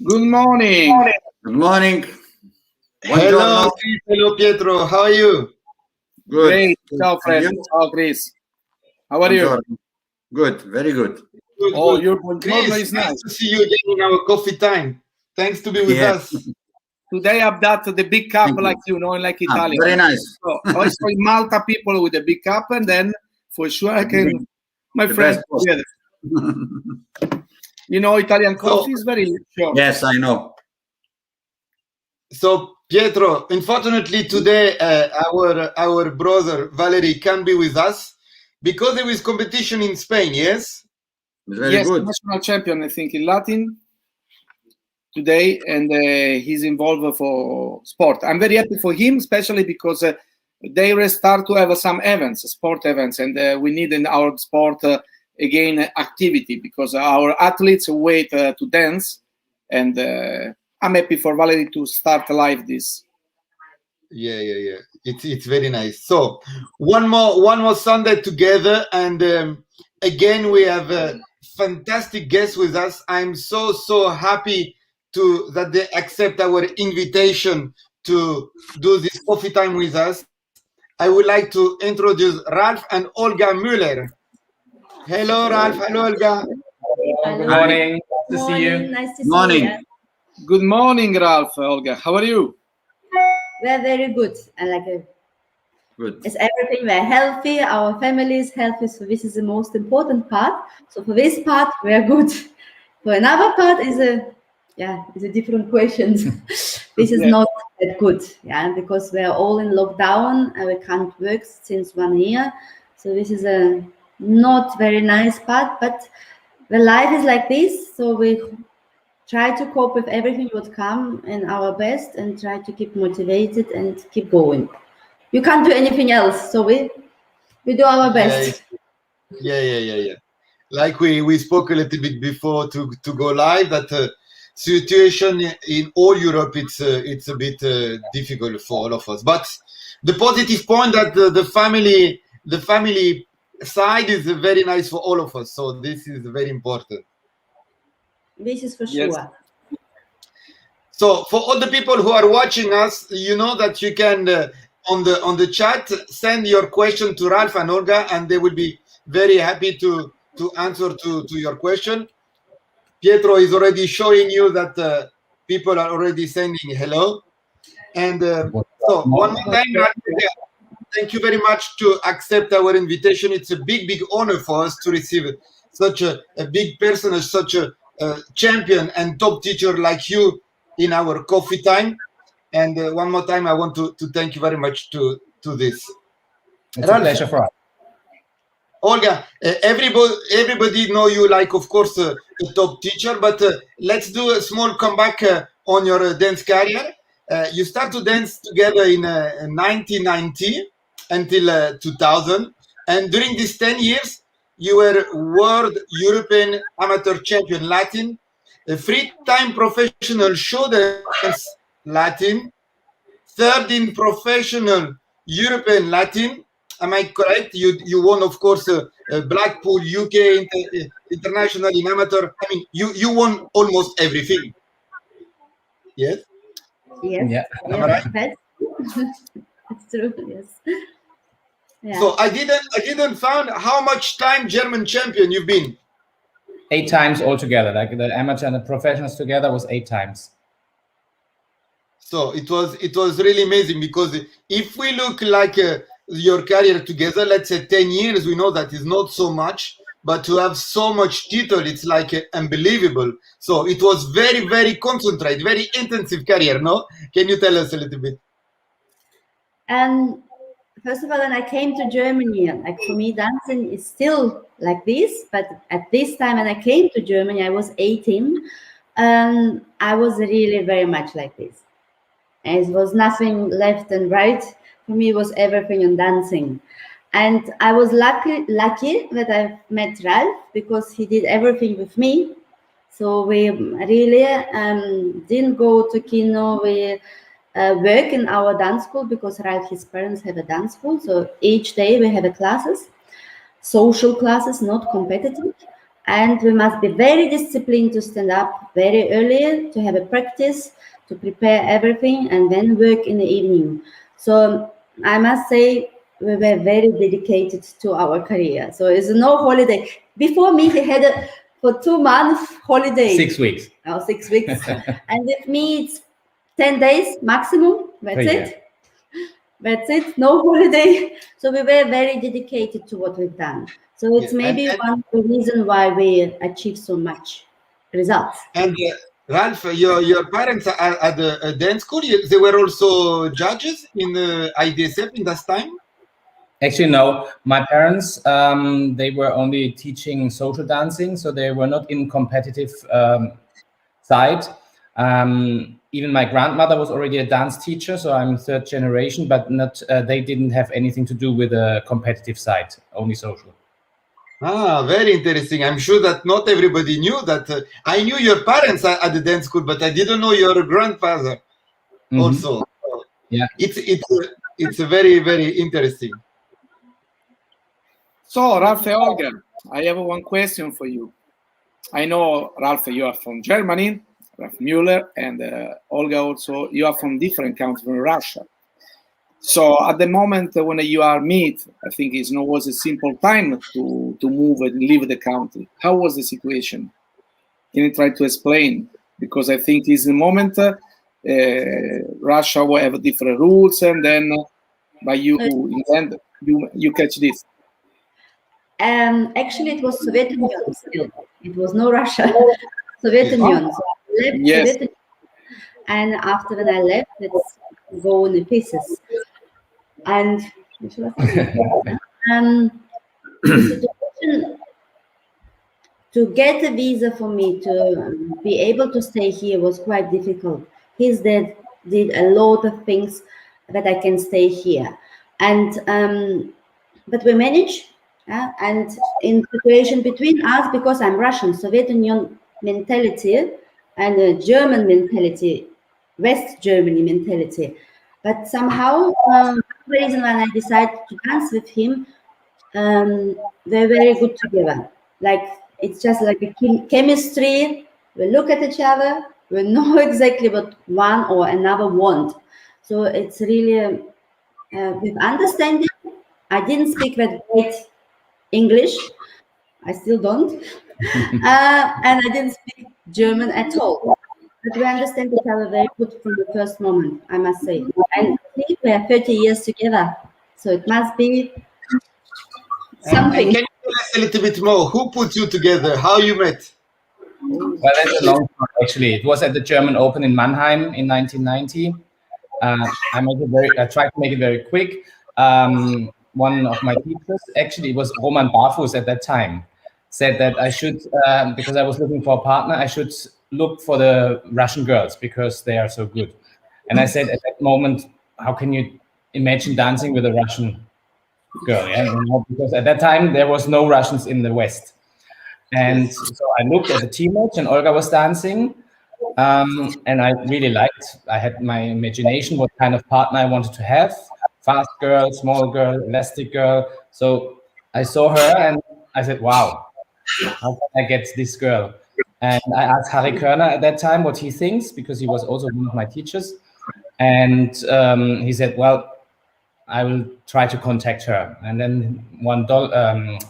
Good morning. Good morning. Hello, hello, Pietro. How are you? Good. Great. Ciao, Fred. Ciao, Chris. How are you? Good. Very good. Good, Oh, good. your buongiorno is nice nice. to see you again in our coffee time. Thanks to be with us. Today I've got the big cup like you know, like Italian. Very nice. So also in Malta people with a big cup, and then for sure I can, my friend, together. You know, Italian coffee is very short. Yes, I know. So Pietro, unfortunately today our brother Valerie can't be with us because there is competition in Spain. Yes. It's very good. National champion, I think, in Latin today, and he's involved for sport. I'm very happy for him, especially because they restart to have some events, sport events, and we need in our sport again activity because our athletes wait to dance, and I'm happy for Valerie to start live this. Yeah. It's very nice. So one more Sunday together, and again we have a fantastic guest with us. I'm so happy that they accept our invitation to do this coffee time with us. I would like to introduce Ralf and Olga Muller. Hello, Ralf. Hello, Olga. Hello. Good morning. Nice to see you. Nice to see you. Good morning, Ralf, Olga. How are you? We're very good. I like it. Good. It's everything. We're healthy. Our family is healthy. So this is the most important part. So for this part, we're good. For another part is a different question. This is not that good. Yeah, because we're all in lockdown and we can't work since 1 year. So this is a not very nice part, but the life is like this. So we try to cope with everything what come in our best and try to keep motivated and keep going. You can't do anything else, so we do our best. Yeah. Like we spoke a little bit before to go live, that situation in all Europe it's a bit difficult for all of us. But the positive point that the family side is very nice for all of us. So this is very important. This is for Yes. sure. So for all the people who are watching us, you know that you can on the chat send your question to Ralf and Olga, and they will be very happy to answer to your question. Pietro is already showing you that people are already sending hello. And so one more time, Ralf, thank you very much to accept our invitation. It's a big honor for us to receive such a big personage, such a champion and top teacher like you in our coffee time. And one more time, I want to thank you very much to this. It's a pleasure for us. Olga, everybody know you like, of course, a top teacher, but let's do a small comeback on your dance career. You start to dance together in 1990 until 2000, and during these 10 years, you were World European Amateur Champion Latin, a 3-time professional show dance Latin, 3rd in professional European Latin. Am I correct? You won, of course, Blackpool UK International in Amateur. I mean, you won almost everything. Yes. Yes. Yeah. Am I right? That's true. Yes. Yeah. So I didn't find how much time German champion you've been. 8 times altogether. Like the amateur and the professionals together was 8 times. So it was really amazing, because if we look like your career together, let's say 10 years, we know that is not so much, but to have so much title, it's like unbelievable. So it was very concentrated, very intensive career. No, can you tell us a little bit? And first of all, when I came to Germany, like for me, dancing is still like this. But at this time, when I came to Germany, I was 18, and I was really very much like this. And it was nothing left and right. For me, it was everything in dancing. And I was lucky that I met Ralf, because he did everything with me. So we really didn't go to Kino. We work in our dance school, because Ralf, his parents have a dance school. So each day we have classes, social classes, not competitive. and we must be very disciplined to stand up very early, to have a practice, to prepare everything, and then work in the evening. So I must say we were very dedicated to our career. So it's no holiday. Before me, he had for 2 months holiday. 6 weeks. Oh, 6 weeks. And with me, it's 10 days maximum. That's it. That's it. No holiday. So we were very dedicated to what we've done. So it's maybe one of the reasons why we achieved so much results. And Ralf, your parents are at the dance school. They were also judges in the IDSF in that time? Actually, no. My parents, they were only teaching social dancing, so they were not in competitive side. Even my grandmother was already a dance teacher, so I'm 3rd generation, but not. They didn't have anything to do with the competitive side, only social. Ah, very interesting. I'm sure that not everybody knew that. I knew your parents at the dance school, but I didn't know your grandfather also. Yeah, it's very, very interesting. So, Ralf Olga, I have one question for you. I know, Ralf, you are from Germany, Ralf Muller, and Olga also, you are from different countries, from Russia. So at the moment when you are meet, I think it was a simple time to move and leave the country. How was the situation? Can you try to explain? Because I think it's the moment Russia will have different rules, and then by you in the end, you catch this. Actually, it was Soviet Union still. It was no Russia. Soviet Union. So I left Soviet Union. And after when I left, let's go in pieces. And the situation to get a visa for me to be able to stay here was quite difficult. His dad did a lot of things that I can stay here, and but we managed. And in situation between us, because I'm Russian, Soviet Union mentality and German mentality, West Germany mentality. But somehow, the reason when I decided to dance with him, they're very good together. Like, it's just like a chemistry. We look at each other, we know exactly what one or another want. So it's really with understanding. I didn't speak that great English. I still don't. And I didn't speak German at all. But we understand each other very good from the first moment, I must say. And I think we are 30 years together, so it must be something. And can you tell us a little bit more? Who put you together? How you met? Well, that's a long story, actually. It was at the German Open in Mannheim in 1990. I tried to make it very quick. One of my teachers, actually, it was Roman Barfus at that time, said that I should, because I was looking for a partner, I should look for the Russian girls because they are so good. And I said at that moment, how can you imagine dancing with a Russian girl? Yeah? Because at that time, there was no Russians in the West. And so I looked at the team match and Olga was dancing. And I really liked, I had my imagination, what kind of partner I wanted to have. Fast girl, small girl, elastic girl. So I saw her and I said, wow, how can I get this girl? And I asked Harry Körner at that time what he thinks, because he was also one of my teachers. And he said, well, I will try to contact her. And then one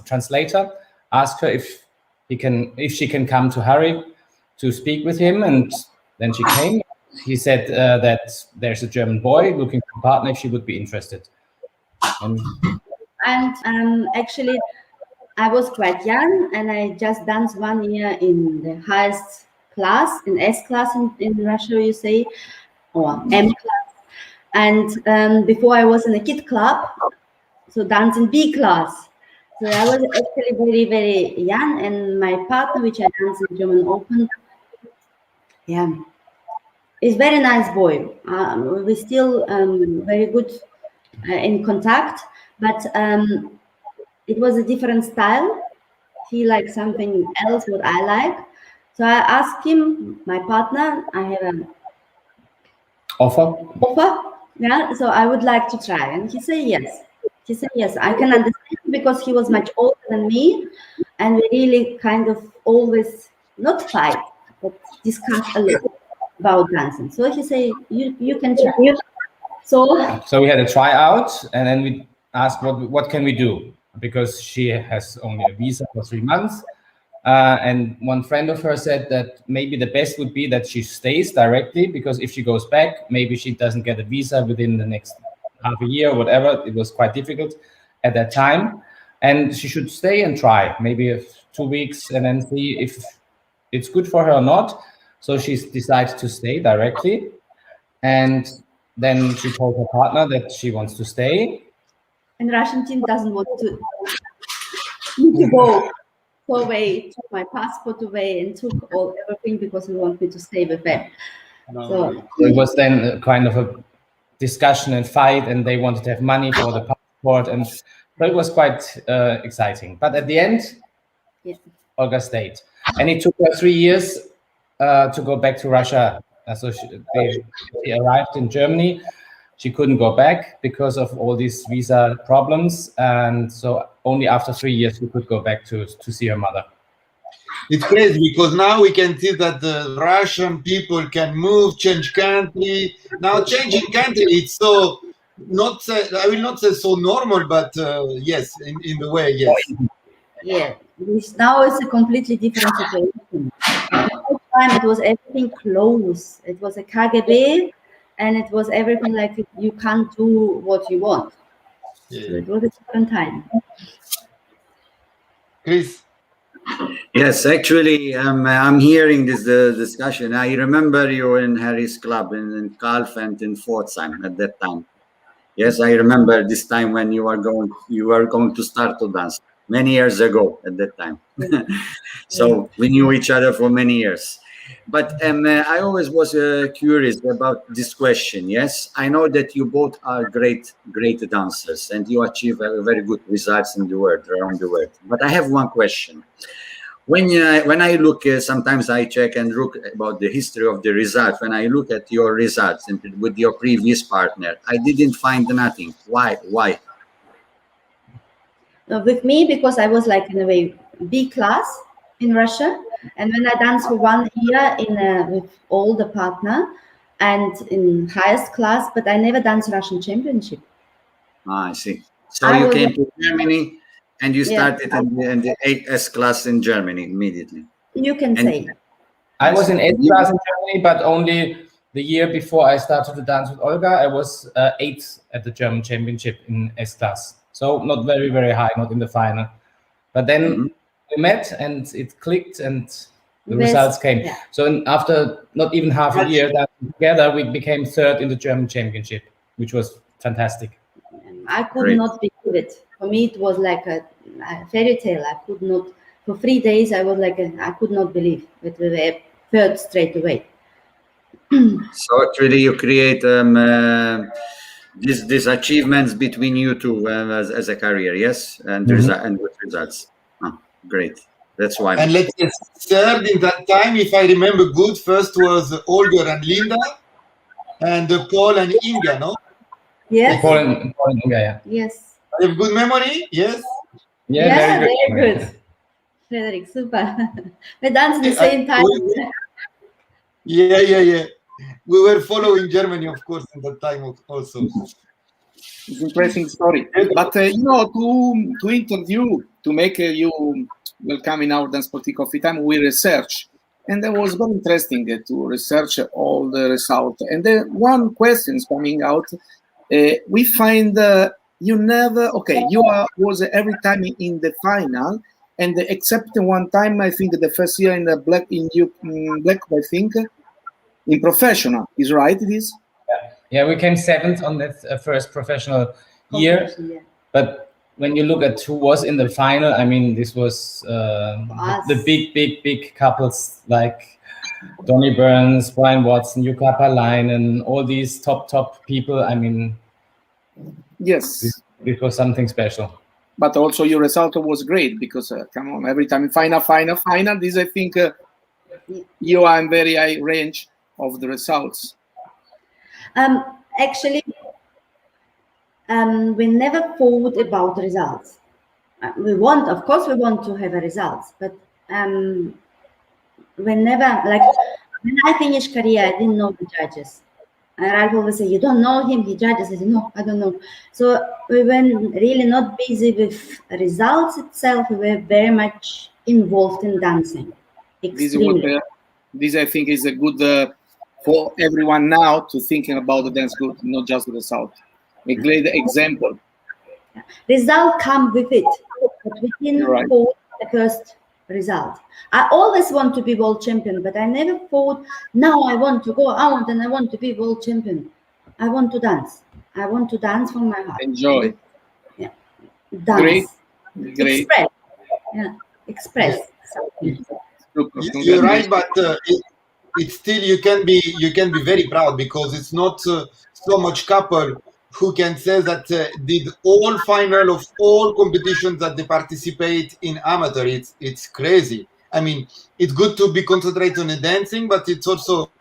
translator asked her if she can come to Harry to speak with him. And then she came. He said that there's a German boy looking for a partner if she would be interested. And actually, I was quite young, and I just danced 1 year in the highest class, in S class in Russia, you say, or M class. And before I was in a kid club, so dancing B class. So I was actually very, very young, and my partner, which I danced in German Open, is very nice boy. We're still very good in contact, but it was a different style. He liked something else what I like. So I asked him, my partner, I have an offer. Yeah, so I would like to try. And he said yes. I can understand, because he was much older than me. and we really kind of always not fight, but discuss a lot about dancing. So he say, you can try. So we had a tryout, and then we asked what can we do, because she has only a visa for 3 months. And one friend of hers said that maybe the best would be that she stays directly, because if she goes back, maybe she doesn't get a visa within the next half a year or whatever. It was quite difficult at that time. And she should stay and try maybe 2 weeks and then see if it's good for her or not. So she decided to stay directly. And then she told her partner that she wants to stay. And Russian team doesn't want to go. So they took my passport away and took everything because they want me to stay with them. So it was then a kind of a discussion and fight, and they wanted to have money for the passport, and so it was quite exciting. But at the end, Olga stayed, and it took her 3 years to go back to Russia. So she arrived in Germany. She couldn't go back because of all these visa problems, and so only after 3 years she could go back to see her mother. It's crazy because now we can see that the Russian people can move, change country. Now changing country, it's so not. I will not say so normal, but yes, in the way, yes. Yeah, now it's a completely different situation. At the time, it was everything closed. It was a KGB, and it was everything like you can't do what you want. Yeah. So it was a different time. Chris. Yes, actually, I'm hearing this discussion. I remember you in Harry's club in Calf and in Pforzheim at that time. Yes, I remember this time when you were going to start to dance many years ago at that time. So we knew each other for many years. But I always was curious about this question. Yes, I know that you both are great dancers and you achieve very good results in the world, around the world. But I have one question. When I look, sometimes I check and look about the history of the results. When I look at your results and with your previous partner, I didn't find nothing. Why? With me, because I was like in a way B class in Russia, and when I danced for 1 year with all the partner and in highest class, but I never danced Russian championship. I see. So you came to Germany and you started in the 8S class in Germany immediately. You can say. I was in 8th class in Germany, but only the year before I started to dance with Olga, I was 8th at the German championship in S class. So not very, very high, not in the final. But then we met and it clicked and the results came. Yeah. So after not even half a year dancing together, we became 3rd in the German championship, which was fantastic. I could not believe it. For me, it was like a fairy tale. I could not, for 3 days, I was like, I could not believe that we were 3rd straight away. So actually you create these achievements between you two as a career, yes? And with results. Oh, great. That's why. And let's say 3rd in that time, if I remember good, first was Olga and Linda, and Paul and Inga, no? Yes. Paul and Inga, yeah. Yes. I have good memory, yes? Yeah, very good. Frederick, super. We danced at the same time. Yeah. We were following Germany, of course, at that time also. It's an interesting story. But, to interview, to make you welcome in our Dance Sporty Coffee Time, we research. And it was very interesting to research all the results. And then one question is coming out. We find you never, was every time in the final, and except one time, I think the first year in the black, I think, in professional, is right, it is? Yeah, we came 7th on that first professional year. But when you look at who was in the final, I mean, this was the big couples like Donny Burns, Brian Watson, Jukka Palainen, all these top people. I mean, yes, it was something special. But also your result was great because come on, every time final. This I think you are in very high range of the results. Actually, we never thought about the results. we want, of course, we want to have a result, but whenever, like when I finished career, I didn't know the judges. And Ralf always say, "You don't know him, he judges." I said, "No, I don't know." So we were really not busy with results itself. We were very much involved in dancing. Extremely. This I think is a good for everyone now to thinking about the dance group, not just the result. A great example. Result come with it, but we didn't hold the first result. I always want to be world champion, but I never thought, now I want to go out and I want to be world champion. I want to dance. I want to dance from my heart. Enjoy. Yeah. Dance. Great. Express. Yeah. Express something. You're right, but it's still you can be very proud, because it's not so much couple who can say that did all final of all competitions that they participate in amateur. It's crazy. I mean, it's good to be concentrated on the dancing, but it's also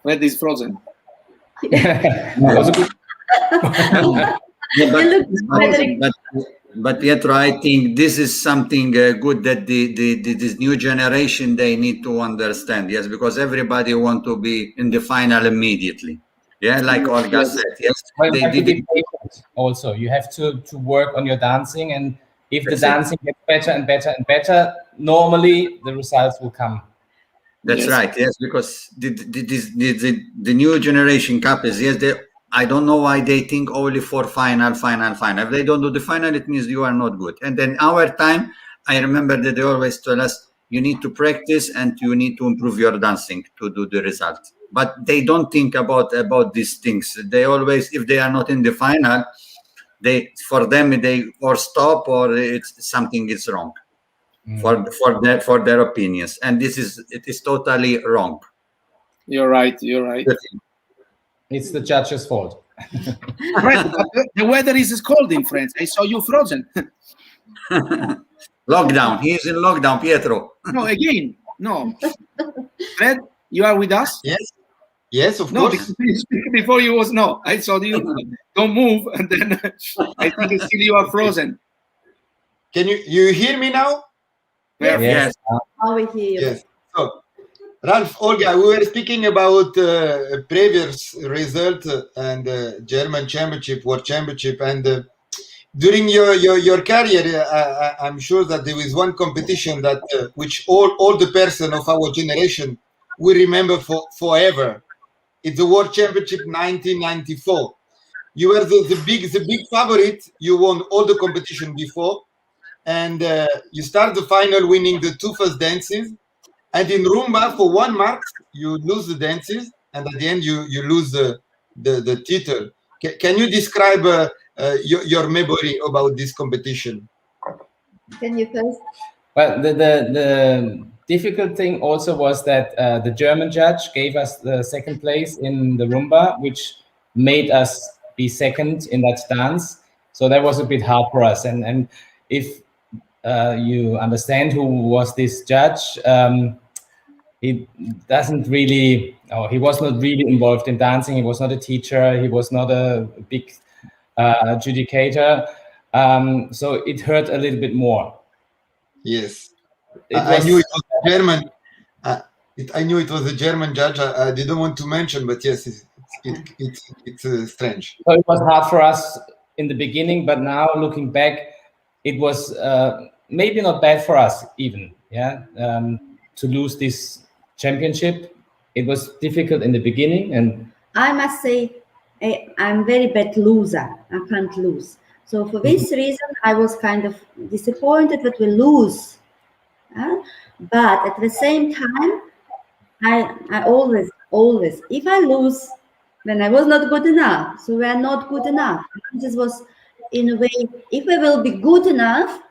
Fred is frozen. But Pietro, I think this is something good that this new generation, they need to understand. Yes, because everybody want to be in the final immediately. Yeah, like Olga said. Yes, well, they did. Also, you have to work on your dancing, and if the dancing gets better and better and better, normally the results will come. That's right. Yes, because the new generation couples, yes, I don't know why they think only for final. If they don't do the final, it means you are not good. And then our time, I remember that they always tell us, you need to practice and you need to improve your dancing to do the result. But they don't think about these things. They always, if they are not in the final, for them they or stop or it's something is wrong. For their opinions, and it is totally wrong. You're right. It's the judge's fault. Right, but the weather is cold in France. I saw you frozen. Lockdown. He is in lockdown, Pietro. No, again. No. Fred, you are with us? Yes, of course. Before you was no. I saw you don't move, and then I think still you are frozen. Can you hear me now? Yes. How we hear you. Yes. So, Ralf, Olga, we were speaking about previous result and German championship, world championship, and during your career, I'm sure that there is one competition that which all the person of our generation will remember forever. It's the World Championship 1994. You were the big favorite. You won all the competition before, and you start the final winning the two first dances. And in Rumba, for 1 mark, you lose the dances, and at the end you lose the title. Can you describe your memory about this competition? Can you first? Well, the difficult thing also was that the German judge gave us the second place in the Rumba, which made us be second in that dance. So that was a bit hard for us. And if you understand who was this judge, he doesn't really, he was not really involved in dancing. He was not a teacher. He was not a big adjudicator. So it hurt a little bit more. Yes. I knew it was a German. I knew it was a German judge. I didn't want to mention, but yes, it's strange. So it was hard for us in the beginning, but now looking back, it was maybe not bad for us even. Yeah, to lose this championship, it was difficult in the beginning, and I must say, I'm very bad loser. I can't lose. So for this reason, I was kind of disappointed that we lose. But at the same time, I always, if I lose, then I was not good enough. So we are not good enough. This was, in a way, if we will be good enough,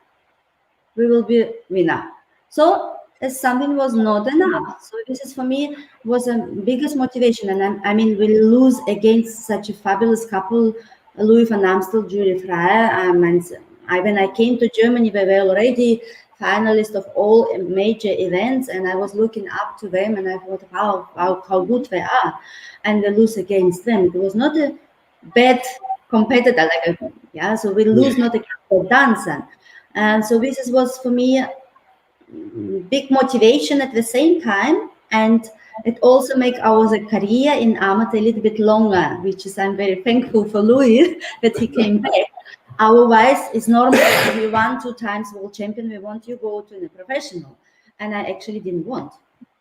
we will be winner. So something was not enough. So this is for me was the biggest motivation. And I mean, we lose against such a fabulous couple, Louis van Amstel, Julie Frey. And when I came to Germany, we were already finalists of all major events, and I was looking up to them, and I thought how good they are, and we lose against them. It was not a bad competitor, so we lose not a dancer. And so this was for me big motivation at the same time, and it also make our career in amateur a little bit longer, which is I'm very thankful for Louis that he came back. Otherwise, it's normal if you won 2 times world champion, we want you go to the professional, and I actually didn't want.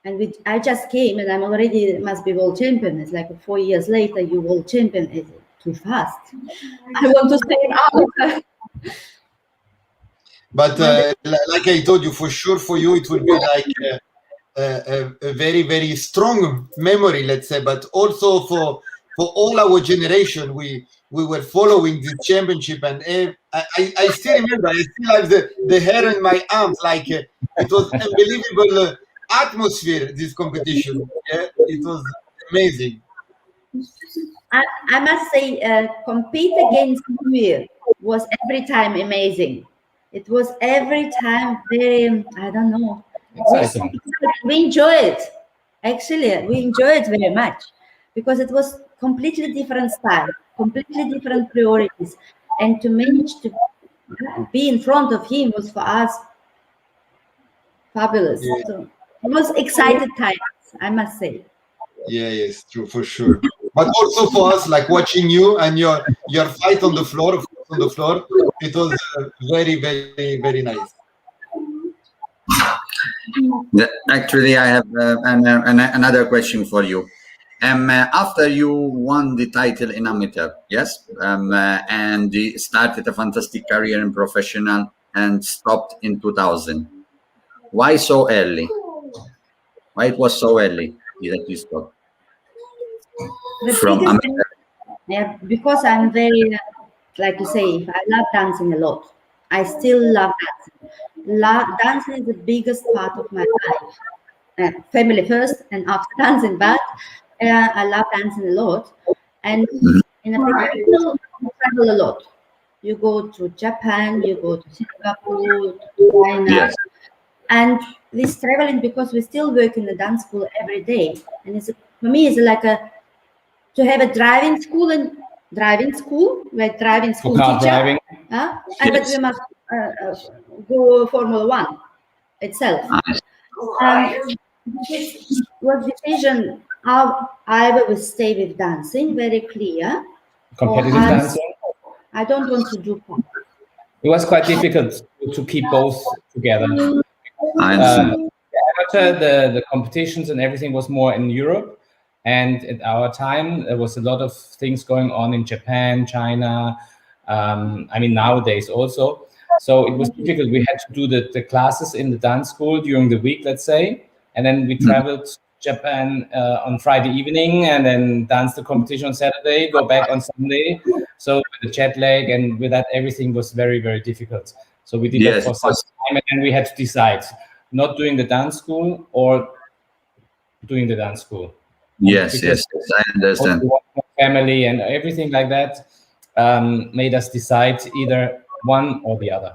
And I just came, and I'm already must be world champion. It's like 4 years later, you world champion. It's too fast. I want to stay in amateur. But like I told you, for sure, for you, it will be like a very, very strong memory, let's say. But also for all our generation, we were following this championship, and I still remember. I still have the hair in my arms. Like it was unbelievable atmosphere. This competition, it was amazing. I must say, compete against Louis was every time amazing. It was every time very, I don't know. Exciting. We enjoy it. Actually, we enjoy it very much because it was completely different style, completely different priorities. And to manage to be in front of him was for us fabulous. Yeah. So it was excited times, I must say. Yeah, yes, true, for sure. But also for us, like watching you and your fight on the floor, of course, on the floor, it was very, very, very nice. Actually, I have another question for you. After you won the title in amateur, yes, and you started a fantastic career in professional and stopped in 2000. Why so early? Why it was so early that you stopped? From amateur? Yeah, because I'm very, like you say, I love dancing a lot. I still love dancing. Dancing is the biggest part of my life. Family first, and after dancing, but I love dancing a lot. And in a professional, you travel a lot. You go to Japan, you go to Singapore, to China. Yes. And this traveling, because we still work in the dance school every day. And it's for me, it's like to have a driving school where driving school car teacher. driving. And but we must go Formula 1 itself. This was decision how I will stay with dancing, very clear. Competitive dancing. I don't want to do pop. It was quite difficult to keep both together. I understand. The competitions and everything was more in Europe, and at our time there was a lot of things going on in Japan, China. I mean nowadays also. So it was difficult. We had to do the classes in the dance school during the week, let's say, and then we traveled to Japan on Friday evening, and then dance the competition on Saturday, go back on Sunday. So with the jet lag and with that, everything was very, very difficult. So we did that for some time, and then we had to decide not doing the dance school or doing the dance school. Yes, I understand. Family and everything like that made us decide either one or the other.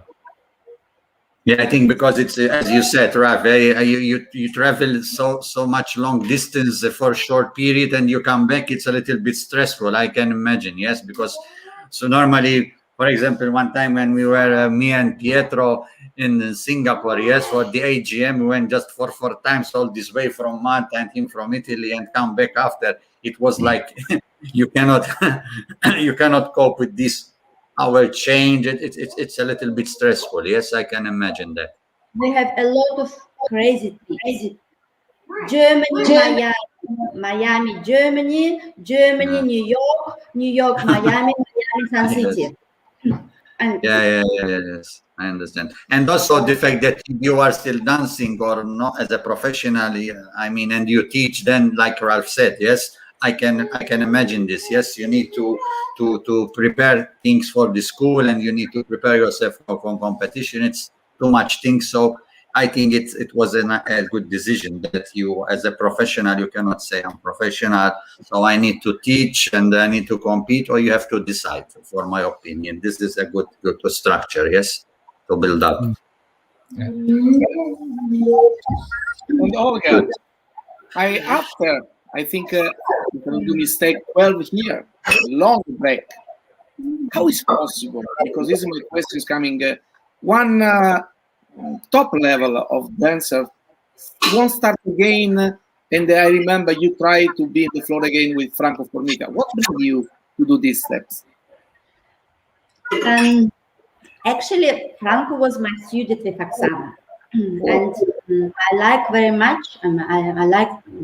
Yeah, I think because it's as you said, Ralf, you travel so much long distance for a short period, and you come back. It's a little bit stressful. I can imagine. Yes, because so normally, for example, one time when we were me and Pietro in Singapore, yes, for the AGM, we went just for 4 times all this way from Malta and him from Italy, and come back after. It was like you cannot cope with this. Our change, it's a little bit stressful. Yes, I can imagine that. They have a lot of crazy things. Germany, Miami, Germany, New York, Miami, Sun City. And yes, I understand. And also the fact that you are still dancing or not as a professional, I mean, and you teach then, like Ralf said, yes, I can imagine this. Yes, you need to prepare things for the school, and you need to prepare yourself for competition. It's too much things. So I think it was a good decision that you, as a professional, you cannot say I'm professional, so I need to teach and I need to compete, or you have to decide. For my opinion, this is a good structure. Yes, to build up. Yeah. And Olga, I think if I do mistake, 12 years, long break. How is possible? Because this is my question is coming. One top level of dancer won't start again, and I remember you tried to be in the floor again with Franco Formica. What brings you to do these steps? Actually, Franco was my student with Oksana, and I like very much. I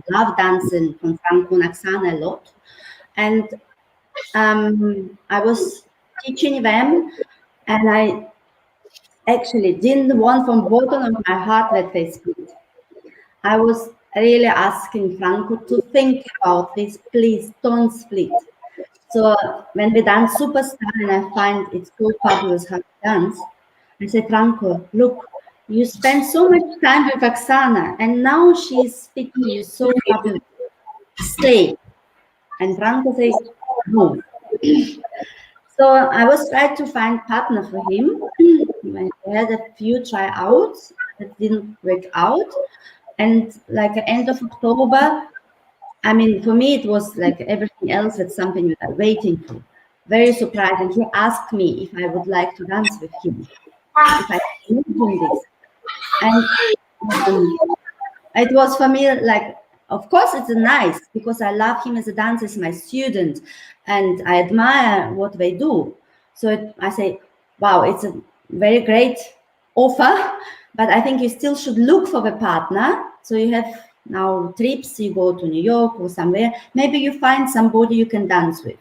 love dancing from Franco and Oksana a lot, and I was teaching them, and I actually didn't want from bottom of my heart that they split. I was really asking Franco to think about this. Please don't split. So when we dance Superstar, and I find it's so fabulous how to dance, I said, Franco, look, you spend so much time with Oksana, and now she's speaking you so fabulous. Stay. And Franco said, no. So I was trying to find partner for him. I had a few tryouts that didn't work out. And like at the end of October, I mean, for me, it was like everything else, it's something that I'm waiting for. Very surprised. And he asked me if I would like to dance with him, if I can do this. And it was for me like, of course, it's nice because I love him as a dancer, as my student, and I admire what they do. So I say, wow, it's a very great offer, but I think you still should look for a partner. So you have now trips, you go to New York or somewhere, maybe you find somebody you can dance with.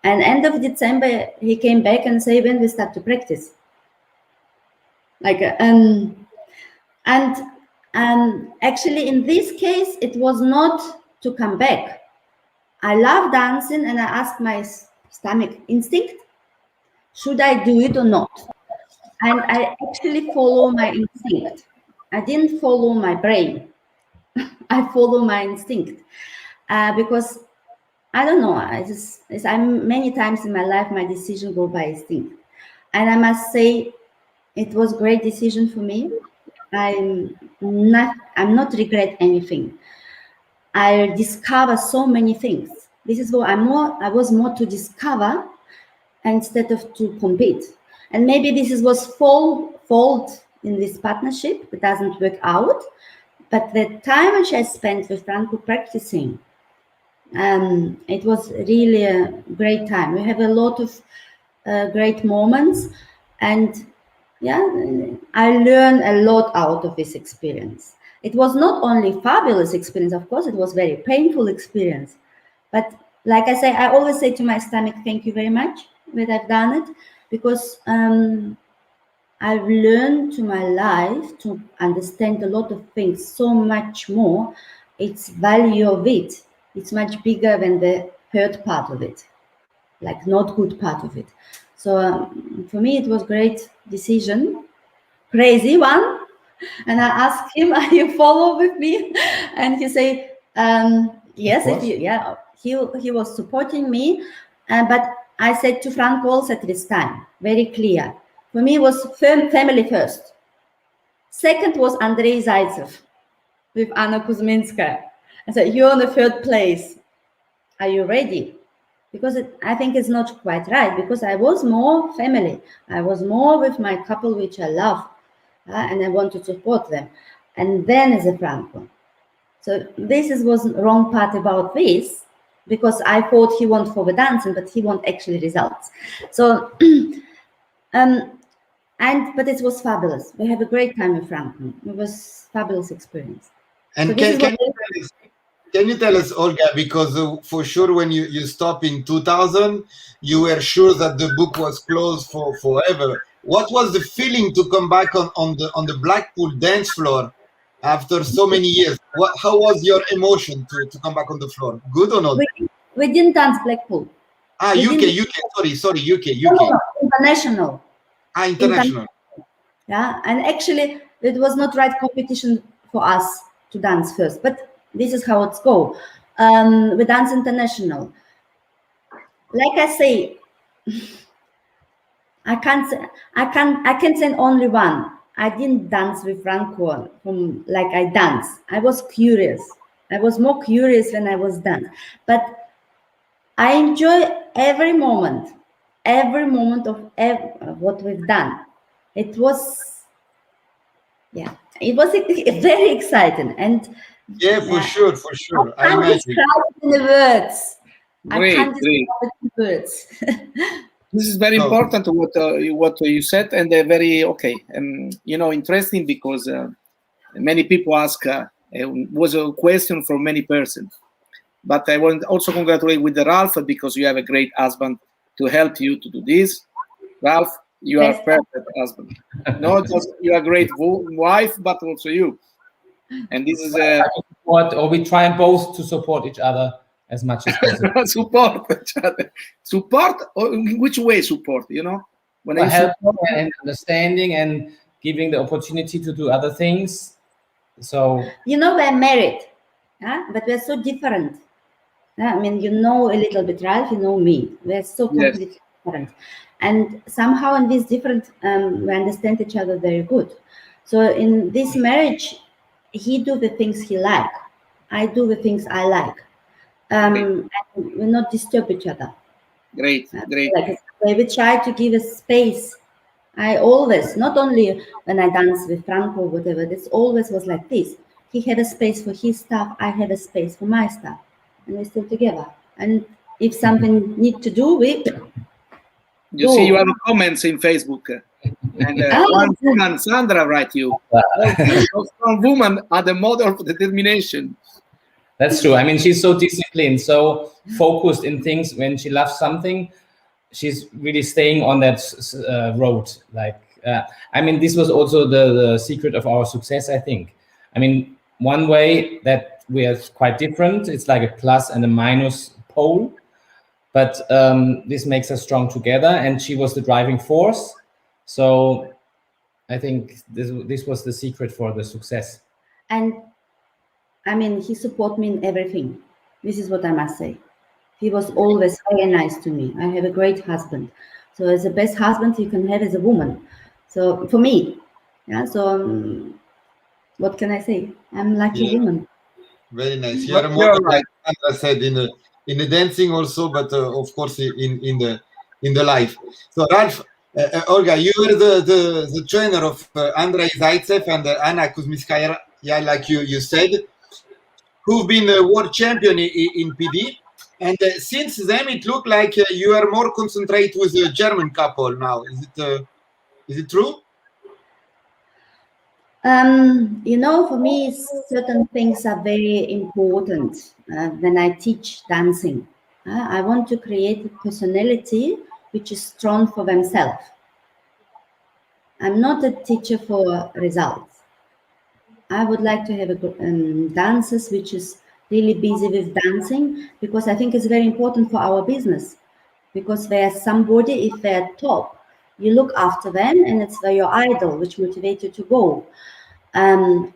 And end of December, he came back and said, when we start to practice. Like, actually, in this case, it was not to come back. I love dancing, and I asked my stomach instinct, should I do it or not? And I actually follow my instinct. I didn't follow my brain. I follow my instinct because I don't know. I'm many times in my life, my decision go by instinct, and I must say, it was a great decision for me. I'm not regret anything. I discover so many things. This is what I was more to discover instead of to compete. And maybe this was fault in this partnership. It doesn't work out. But the time which I spent with Franco practicing, it was really a great time. We have a lot of great moments, and yeah, I learned a lot out of this experience. It was not only fabulous experience, of course, it was very painful experience. But like I say, I always say to my stomach, thank you very much that I've done it, because I've learned to my life to understand a lot of things so much more. It's value of it. It's much bigger than the hurt part of it, like not good part of it. So for me, it was great decision, crazy one. And I asked him, "Are you follow with me?" And he said, "Yes." If you, yeah, he was supporting me, but I said to Frank also at this time, very clear. For me, it was family first. Second was Andrei Zaitsev with Anna Kuzminskaya. I said, "You're on the third place. Are you ready?" Because I think it's not quite right, because I was more family. I was more with my couple, which I love, and I want to support them. And then as a Franco. So this was wrong part about this, because I thought he wants for the dancing, but he wants actually results. So, but it was fabulous. We had a great time with Franco. It was fabulous experience. And So can you tell us, Olga, because for sure when you stopped in 2000, you were sure that the book was closed for forever. What was the feeling to come back on the Blackpool dance floor after so many years? How was your emotion to come back on the floor? Good or not? We didn't dance Blackpool. UK. Sorry, UK. No, international. International. Yeah, and actually it was not right competition for us to dance first, but this is how it's go. We dance international. Like I say, I can say only one. I didn't dance with Franco from like I dance. I was curious. I was more curious when I was dance. But I enjoy every moment. every moment of what we've done. It was, yeah, it was very exciting. And Yeah, for sure, for sure. I I can't imagine. describe it in the words. I Great, can't great. describe it in words. This is very No. important what you said, and very interesting, because many people ask. Was a question for many persons, but I want also congratulate with the Ralf, because you have a great husband to help you to do this. Ralf, you are a perfect husband. Not just you are a great wife, but also you. And this is we try both to support each other as much as possible. support each other. Support, or in which way support? When I Help and understanding and giving the opportunity to do other things. So we're married, but we're so different. I mean, you know a little bit Ralf, you know me. We're so completely different, and somehow in this different, we understand each other very good. So in this marriage, he do the things he like, I do the things I like. And we not disturb each other. Great. Like we try to give a space. I always, not only when I dance with Franco or whatever, this always was like this. He had a space for his stuff, I had a space for my stuff, and we're still together. And if something need to do, we You see, you have comments in Facebook, and one woman, Sandra, write you. Strong women are the model of determination. That's true. I mean, she's so disciplined, so focused in things. When she loves something, she's really staying on that road. I mean, this was also the secret of our success, I think. I mean, one way that we are quite different, it's like a plus and a minus pole, but this makes us strong together, and she was the driving force. So I think this was the secret for the success. And I mean, he supported me in everything. This is what I must say. He was always very nice to me. I have a great husband. So it's the best husband you can have as a woman. So for me, so what can I say? I'm lucky woman. Very nice. You are a model, like Sandra said, in the dancing also, but of course in the life. So Ralf, Olga, you were the trainer of Andrei Zaitsev and Anna Kuzminskaya, like you said, who've been a world champion in PD. And since then, it looked like you are more concentrated with a German couple now. Is it true? For me, certain things are very important when I teach dancing. I want to create a personality which is strong for themselves. I'm not a teacher for results. I would like to have dancers which is really busy with dancing, because I think it's very important for our business. Because there's somebody, if they're top, you look after them, and it's your idol which motivates you to go.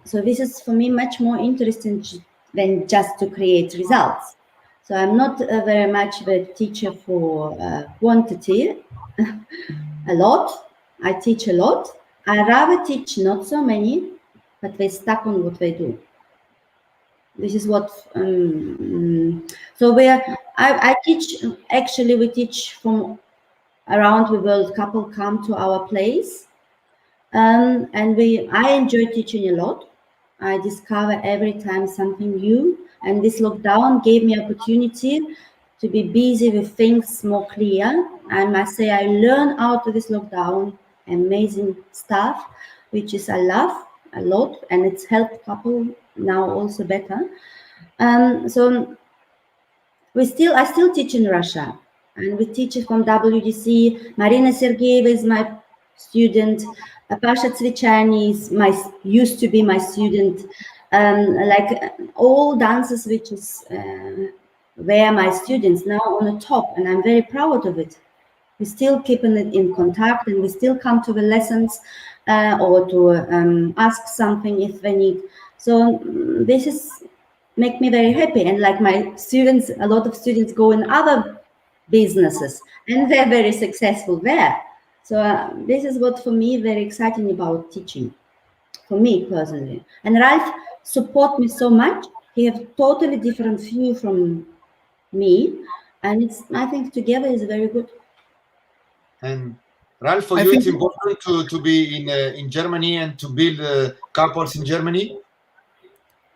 So this is for me much more interesting than just to create results. So I'm not very much the teacher for quantity. A lot. I teach a lot. I rather teach not so many, but they stuck on what they do. This is what. So I teach. Actually, we teach from around the world. Couple come to our place, and I enjoy teaching a lot. I discover every time something new, and this lockdown gave me opportunity to be busy with things more clear. I must say, I learned out of this lockdown amazing stuff, which is I love a lot, and it's helped couple now also better. So I still teach in Russia, and we teach from WDC. Marina Sergeeva is my student. Pasha Tsvichani used to be my student. Like all dancers, which is were my students now on the top, and I'm very proud of it. We still keep in contact, and we still come to the lessons or to ask something if they need. So this is make me very happy. And like my students, a lot of students go in other businesses, and they're very successful there. So this is what for me very exciting about teaching, for me personally. And Ralf support me so much. He have totally different view from me, and I think together is very good. And Ralf, for I you, think- it's important to be in Germany and to build couples in Germany.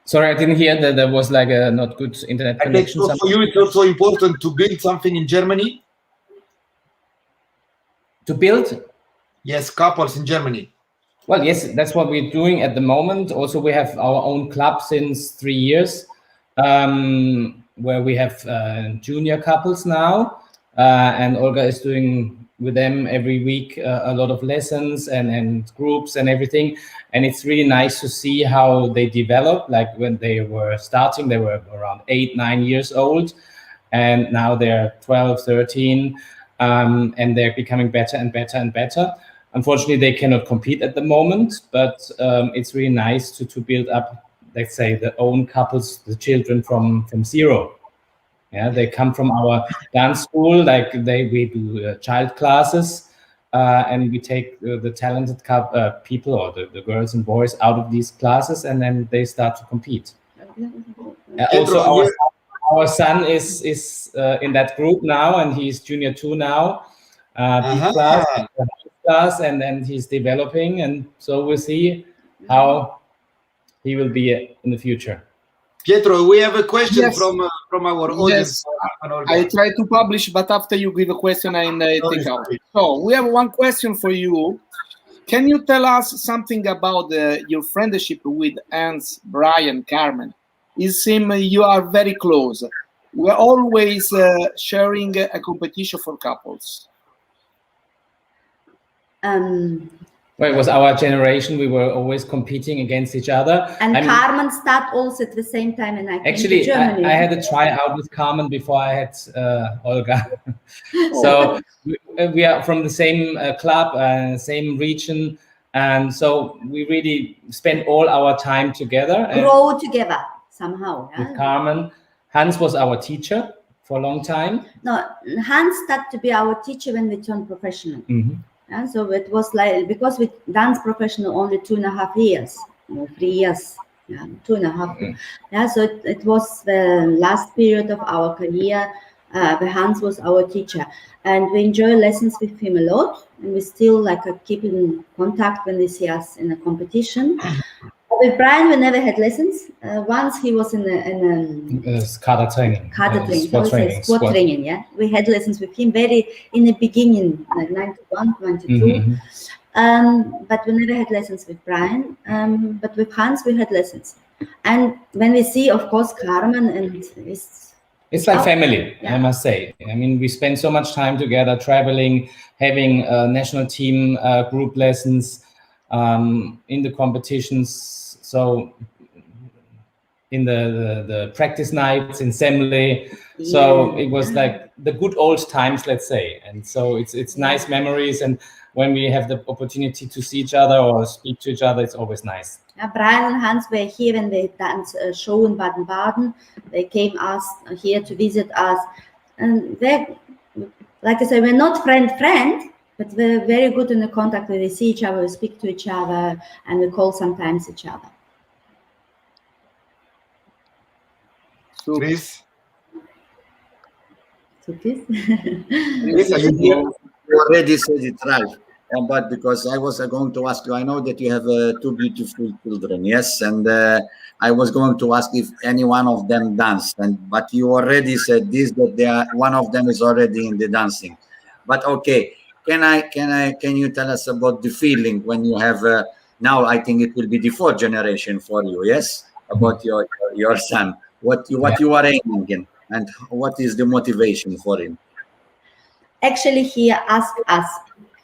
Sorry, I didn't hear that. There was like a not good internet I think connection. so for you, it's also important to build something in Germany. To build? Yes, couples in Germany. Well, yes, that's what we're doing at the moment. Also, we have our own club since 3 years, where we have junior couples now. And Olga is doing with them every week a lot of lessons and groups and everything. And it's really nice to see how they develop. Like when they were starting, they were around 8, 9 years old. And now they're 12, 13, and they're becoming better and better and better. Unfortunately, they cannot compete at the moment, but it's really nice to build up, let's say, the own couples, the children from zero. Yeah, they come from our dance school, like we do child classes, and we take the talented people or the girls and boys out of these classes, and then they start to compete. Also, our son is in that group now, and he's junior 2 now, class, and then he's developing, and so we'll see how he will be in the future. Pietro, we have a question Yes. from our audience. Yes. I try to publish, but after you give a question, I take out. So we have one question for you. Can you tell us something about your friendship with Hans, Brian, Carmen? It seems you are very close. We're always sharing a competition for couples. Well, it was our generation. We were always competing against each other. And Carmen started also at the same time, and I came actually, to Germany. I had a tryout with Carmen before I had Olga. So we are from the same club, same region, and so we really spent all our time together. Grow together somehow. With Carmen. Hans was our teacher for a long time. No, Hans started to be our teacher when we turned professional. Mm-hmm. And so it was like, because we dance professional only 2.5 years, 3 years, 2.5. Mm-hmm. Yeah, so it was the last period of our career where Hans was our teacher, and we enjoy lessons with him a lot, and we still keep in contact when they see us in a competition. With Brian, we never had lessons. Once he was in a Kader training. Squad training, yeah. We had lessons with him very in the beginning, like 91, 92. Mm-hmm. But we never had lessons with Brian. But with Hans, we had lessons. And when we see, of course, Carmen, and it's like family, yeah. I must say. I mean, we spend so much time together, traveling, having national team group lessons, in the competitions. So in the practice nights in Semle, so it was like the good old times, let's say. And so it's nice memories, and when we have the opportunity to see each other or speak to each other, it's always nice. Brian and Hans were here when they danced a show in Baden-Baden. They came here to visit us, and they, like I said, we're not friend, but we're very good in the contact. We see each other, we speak to each other, and we call sometimes each other. Chris? So please. You already said it, Ralf. But because I was going to ask you, I know that you have 2 beautiful children, yes, and I was going to ask if any one of them danced, but you already said this, that one of them is already in the dancing. But okay, can you tell us about the feeling when you have now? I think it will be the 4th generation for you, yes, about your son. What you are aiming in, and what is the motivation for him? Actually, he asked us.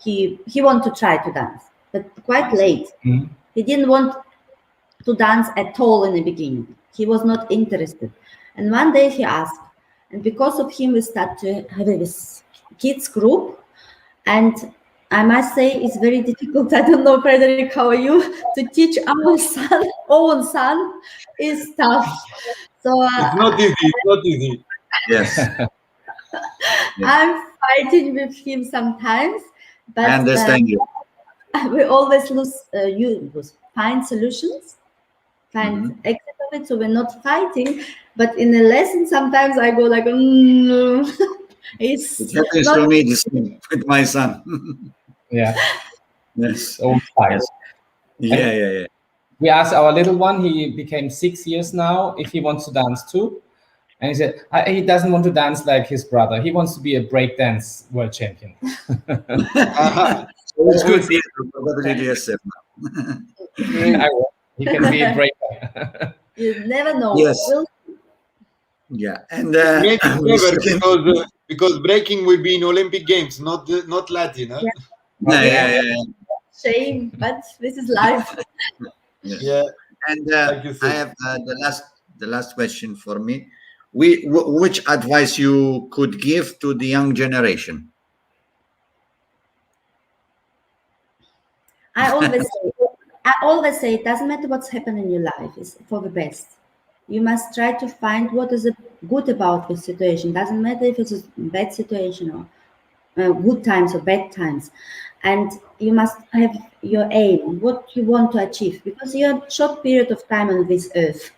He wanted to try to dance, but quite late. Mm-hmm. He didn't want to dance at all in the beginning. He was not interested. And one day he asked, and because of him, we started to have this kids group. And I must say, it's very difficult. I don't know, Frederick, how are you? To teach our own son is tough. So it's not easy. It's not easy. Yes. I'm fighting with him sometimes, but I understand you. We always find solutions, find exit of it. So we're not fighting, but in a lesson sometimes I go like, It's It happens not to me the same with my son. Yeah, Yes. old style. Yeah. We asked our little one, he became 6 years now, if he wants to dance too. And he said he doesn't want to dance like his brother. He wants to be a breakdance world champion. So it's good, Pietro, probably DSF now. He can be a breaker. you never know. Yes. We'll Yeah, and Maybe the never, second- because breaking will be in Olympic Games, not Latin. Huh? Yeah. yeah. shame, but this is life. Yes. Yeah. And Like you I said. have the last question for me. Which advice you could give to the young generation? I always say it doesn't matter what's happened in your life, it's for the best. You must try to find what is good about the situation. Doesn't matter if it's a bad situation or good times or bad times. And you must have your aim, what you want to achieve, because you're a short period of time on this earth.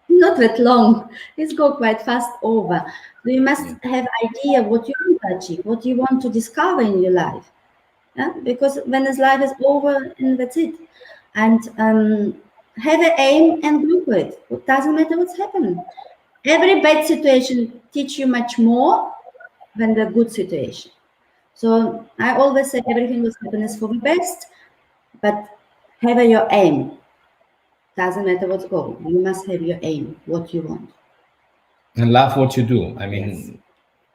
Not that long. It's go quite fast over. So you must have idea what you want to achieve, what you want to discover in your life. Yeah? Because when this life is over, and that's it. And have an aim and go for it. It doesn't matter what's happening. Every bad situation teach you much more than the good situation. So I always say everything was happen is for the best, but have your aim. Doesn't matter what's going. You must have your aim, what you want. And love what you do. I mean,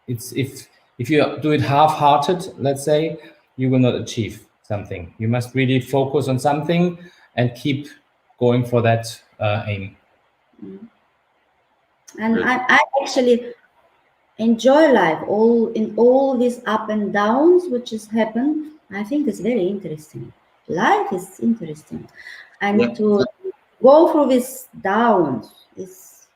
it's if you do it half-hearted, let's say, you will not achieve something. You must really focus on something and keep going for that aim. And I actually enjoy life in all these up and downs which has happened. I think it's very interesting. Life is interesting, and to go through these downs is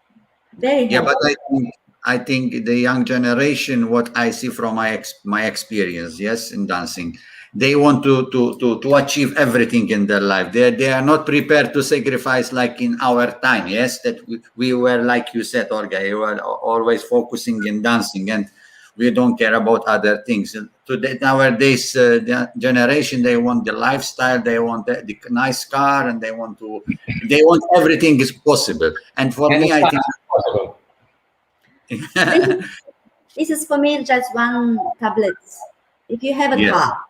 very helpful. But I think the young generation, what I see from my experience, yes, in dancing, they want to achieve everything in their life. They are not prepared to sacrifice like in our time. Yes, that we were, like you said, Olga, we were always focusing in dancing, and we don't care about other things. Today, nowadays, the generation, they want the lifestyle, they want the nice car, and they want everything is possible. And for me, I think possible. This is for me just one tablet. If you have a car,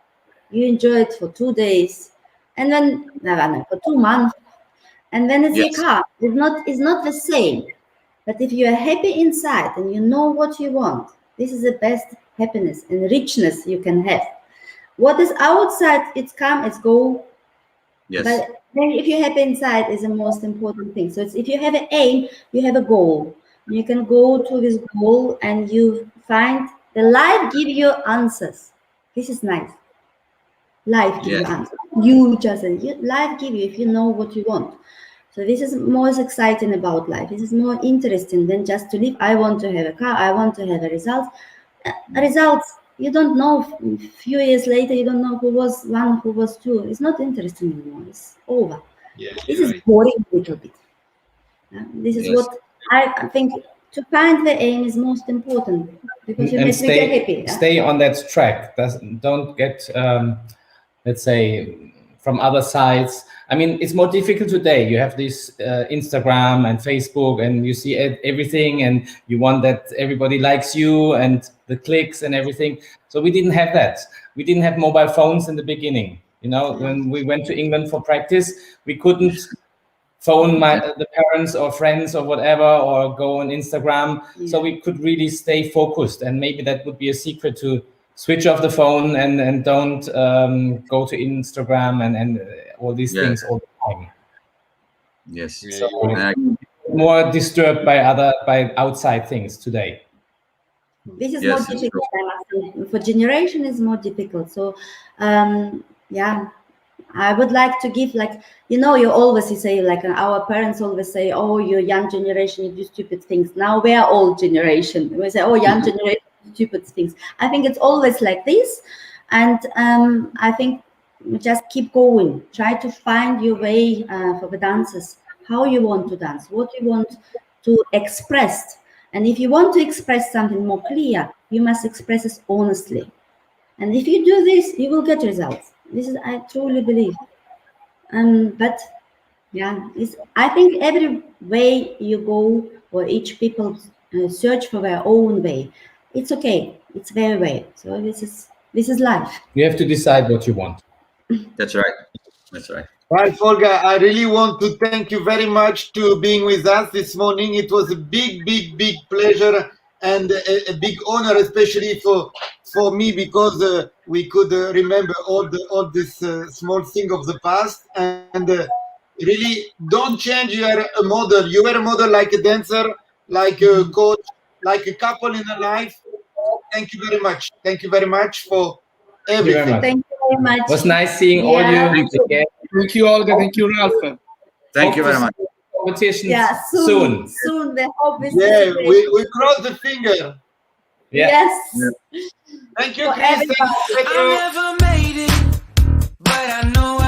you enjoy it for 2 days, and then for 2 months, and then it's your car. It's not the same. But if you are happy inside and you know what you want, this is the best happiness and richness you can have. What is outside, it's come, it's go. Yes. But then if you're happy inside is the most important thing. So if you have an aim, you have a goal. You can go to this goal and you find the life give you answers. This is nice. Life give you answers. Life give you if you know what you want. So this is most exciting about life. This is more interesting than just to live. I want to have a car. I want to have a result. Results, you don't know. A few years later, you don't know who was one, who was two. It's not interesting anymore. It's over. Yeah, this is boring a little bit. This is what I think. To find the aim is most important because you make me happy. Stay on that track. Don't get, let's say, from other sides. I mean, it's more difficult today. You have this Instagram and Facebook, and you see everything, and you want that everybody likes you and the clicks and everything. So we didn't have that. We didn't have mobile phones in the beginning. You know, when we went to England for practice, we couldn't phone the parents or friends or whatever, or go on Instagram. So we could really stay focused, and maybe that would be a secret to switch off the phone and don't go to Instagram and all these things all the time. Yes. So more disturbed by outside things today. This is more difficult. For generation is more difficult. So I would like to give, like, you always say, like, our parents always say, oh, you're young generation, you do stupid things. Now we are old generation. We say, oh, young generation, stupid things. I think it's always like this. And I think just keep going. Try to find your way for the dances, how you want to dance, what you want to express. And if you want to express something more clear, you must express it honestly. And if you do this, you will get results. This is, I truly believe. But yeah, I think every way you go, or each people search for their own way. It's okay. It's their way. So this is life. You have to decide what you want. That's right. That's right. Ralf, Olga, I really want to thank you very much to being with us this morning. It was a big, big, big pleasure and a big honor, especially for me, because we could remember all this small thing of the past. And really, don't change. You are a model. You were a model, like a dancer, like a coach, like a couple in a life. Thank you very much. Thank you very much for everything. Thank you very much. It was nice seeing all you again. Thank you, Olga. Thank you, Ralf. Thank you very much. Competition soon. The hope is we cross the finger. Yes. Thank you, For Chris. Thank you, Pedro. I never made it, but I know